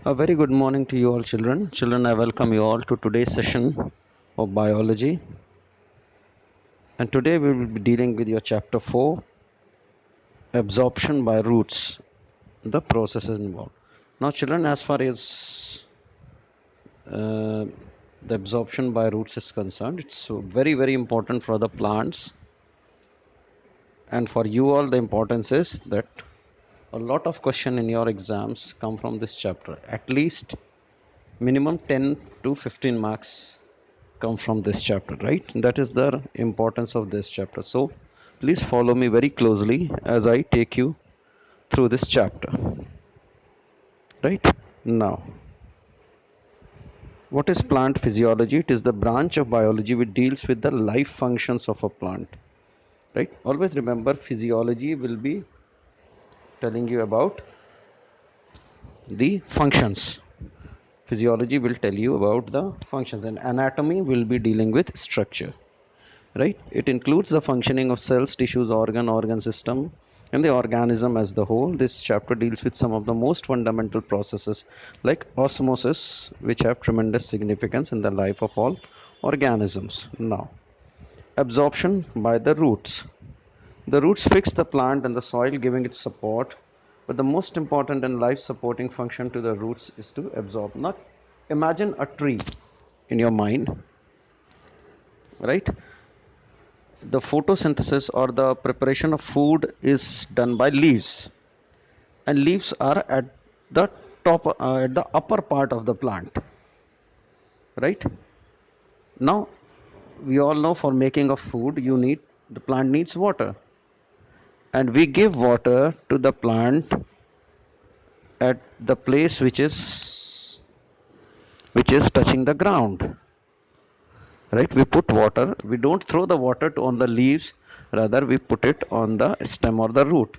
A very good morning to you all, children. Children, I welcome you all to today's session of biology. And today we will be dealing with your chapter 4, absorption by roots, the processes involved. Now, children, as far as uh, the absorption by roots is concerned, it's very, very important for the plants. And for you all, the importance is that a lot of question in your exams come from this chapter. At least minimum 10 to 15 marks come from this chapter, right? That is the importance of this chapter. So please follow me very closely as I take you through this chapter, right? Now, what is plant physiology? It is the branch of biology which deals with the life functions of a plant, right? Always remember, physiology will be telling you about the functions. Physiology will tell you about the functions, and anatomy will be dealing with structure, right? It includes the functioning of cells, tissues, organ system, and the organism as the whole. This chapter deals with some of the most fundamental processes like osmosis, which have tremendous significance in the life of all organisms. Now, absorption by the roots. The roots fix the plant and the soil, giving it support. But the most important and life supporting function to the roots is to absorb. Not imagine a tree in your mind, right? The photosynthesis or the preparation of food is done by leaves, and leaves are at the top, at the upper part of the plant, right? Now we all know, for making of food, the plant needs water, and we give water to the plant at the place which is touching the ground, right? We put water, we don't throw the water on the leaves, rather we put it on the stem or the root.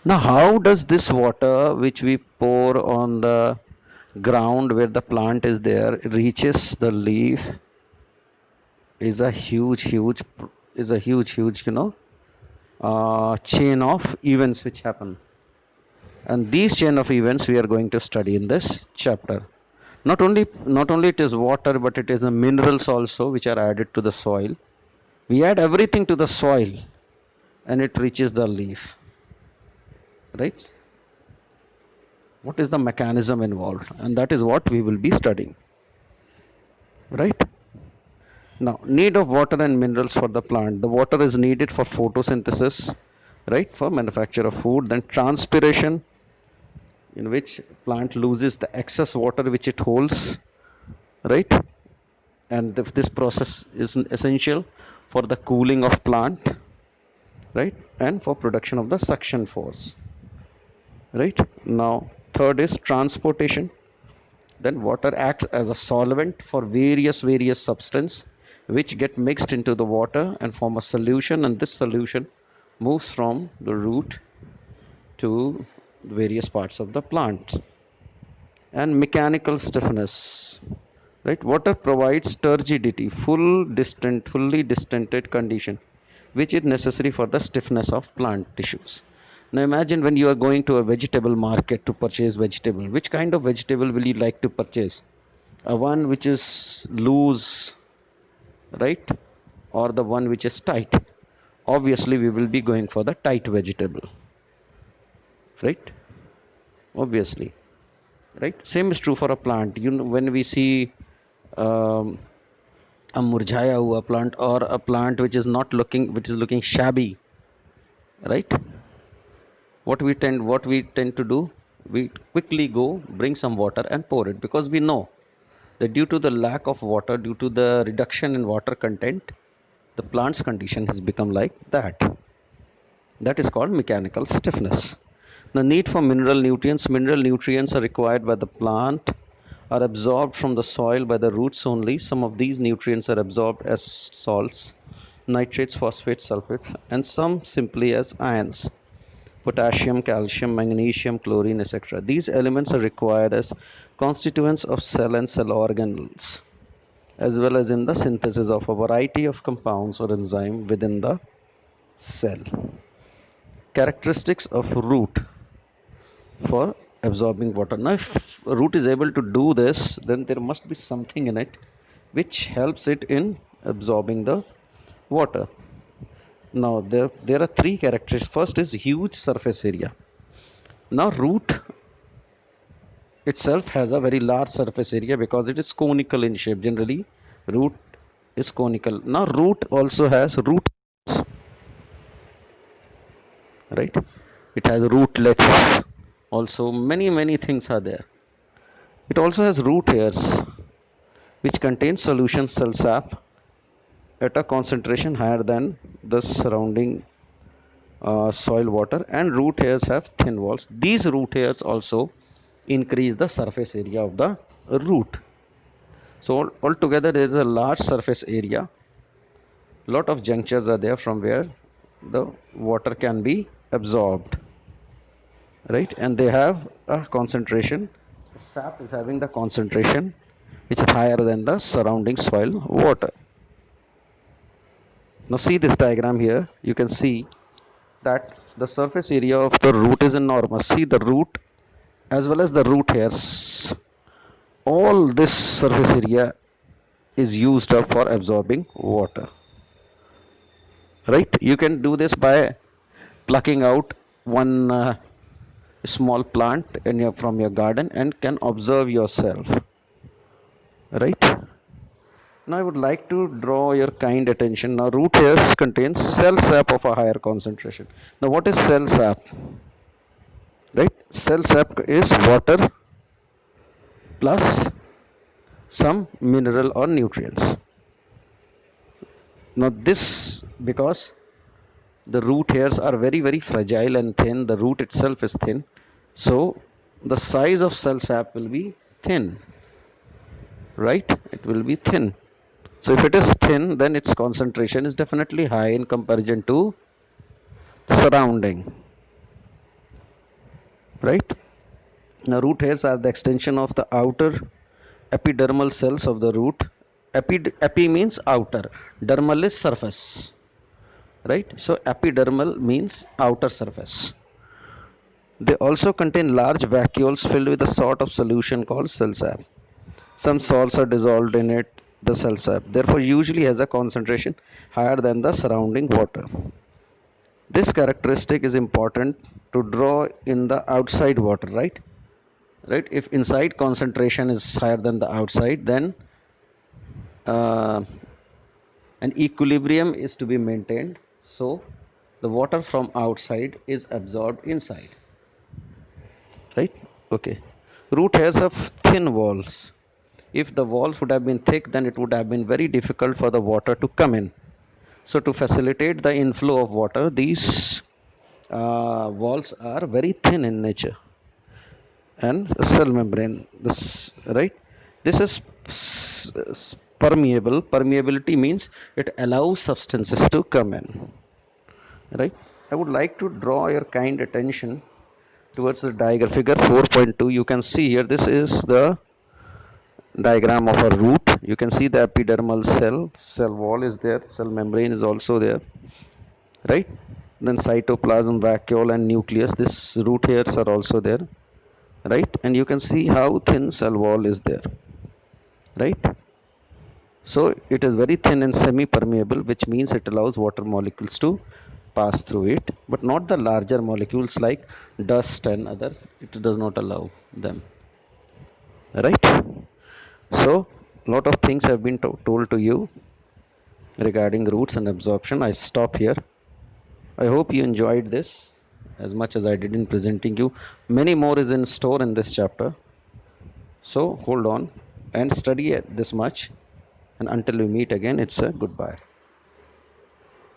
Now, how does this water which we pour on the ground where the plant is there reaches the leaf is a huge, chain of events which happen. And these chain of events we are going to study in this chapter. Not only it is water, but it is the minerals also which are added to the soil. We add everything to the soil and it reaches the leaf, right? What is the mechanism involved? And that is what we will be studying, right? Now, need of water and minerals for the plant. The water is needed for photosynthesis, right? For manufacture of food. Then transpiration, in which plant loses the excess water which it holds, right? And this process is essential for the cooling of plant, right? And for production of the suction force, right? Now, third is transportation. Then water acts as a solvent for various substance which get mixed into the water and form a solution, and this solution moves from the root to various parts of the plant. And mechanical stiffness, right? Water provides turgidity, fully distended condition, which is necessary for the stiffness of plant tissues. Now imagine, when you are going to a vegetable market to purchase vegetable, which kind of vegetable will you like to purchase? A one which is loose, right? Or the one which is tight? Obviously we will be going for the tight vegetable, right? Obviously, right? Same is true for a plant. When we see um, a murjhaya hua plant, or a plant which is looking shabby, right? What we tend to do, we quickly go bring some water and pour it, because we know that due to the lack of water, due to the reduction in water content, the plant's condition has become like that. That is called mechanical stiffness. The need for mineral nutrients are required by the plant, are absorbed from the soil by the roots only. Some of these nutrients are absorbed as salts, nitrates, phosphates, sulfates, and some simply as ions: potassium, calcium, magnesium, chlorine, etc. These elements are required as constituents of cell and cell organelles, as well as in the synthesis of a variety of compounds or enzyme within the cell. Characteristics of root. For absorbing water. Now if root is able to do this, then there must be something in it which helps it in absorbing the water. Now there are three characteristics. First is huge surface area. Now root itself has a very large surface area because it is conical in shape. Generally root is conical. Now root also has roots, right? It has rootlets. Also many things are there. It also has root hairs which contain solution cell sap at a concentration higher than the surrounding soil water, and root hairs have thin walls. These root hairs also increase the surface area of the root. So altogether there is a large surface area. Lot of junctures are there from where the water can be absorbed, right? And they have a concentration. The sap is having the concentration which is higher than the surrounding soil water. Now see this diagram here. You can see that the surface area of the root is enormous. See the root as well as the root hairs. All this surface area is used up for absorbing water. Right? You can do this by plucking out one small plant from your garden and can observe yourself. Right? Now I would like to draw your kind attention. Now root hairs contains cell sap of a higher concentration. Now what is cell sap? Right? Cell sap is water plus some mineral or nutrients. Now this, because the root hairs are very fragile and thin, the root itself is thin, so the size of cell sap will be thin, right? It will be thin. So if it is thin, then its concentration is definitely high in comparison to surrounding, right? Now root hairs are the extension of the outer epidermal cells of the root. Epi means outer, dermal is surface, right? So epidermal means outer surface. They also contain large vacuoles filled with a sort of solution called cell sap. Some salts are dissolved in it, the cell sap, therefore usually has a concentration higher than the surrounding water. This characteristic is important to draw in the outside water, right? Right? If inside concentration is higher than the outside, then uh, an equilibrium is to be maintained. So the water from outside is absorbed inside, right? Okay. Root hairs have thin walls. If the walls would have been thick, then it would have been very difficult for the water to come in. So to facilitate the inflow of water, these walls are very thin in nature. And cell membrane, this, right? This is permeable. Permeability means it allows substances to come in, right? I would like to draw your kind attention towards the diagram figure 4.2. You can see here, this is the diagram of a root. You can see the epidermal cell wall is there, cell membrane is also there, right? Then cytoplasm, vacuole and nucleus, this root hairs are also there, right? And you can see how thin cell wall is there, right? So it is very thin and semi permeable, which means it allows water molecules to pass through it, but not the larger molecules like dust and others. It does not allow them, right? So lot of things have been told to you regarding roots and absorption. I stop here. I hope you enjoyed this as much as I did in presenting you. Many more is in store in this chapter. So hold on and study this much. And until we meet again, it's a goodbye.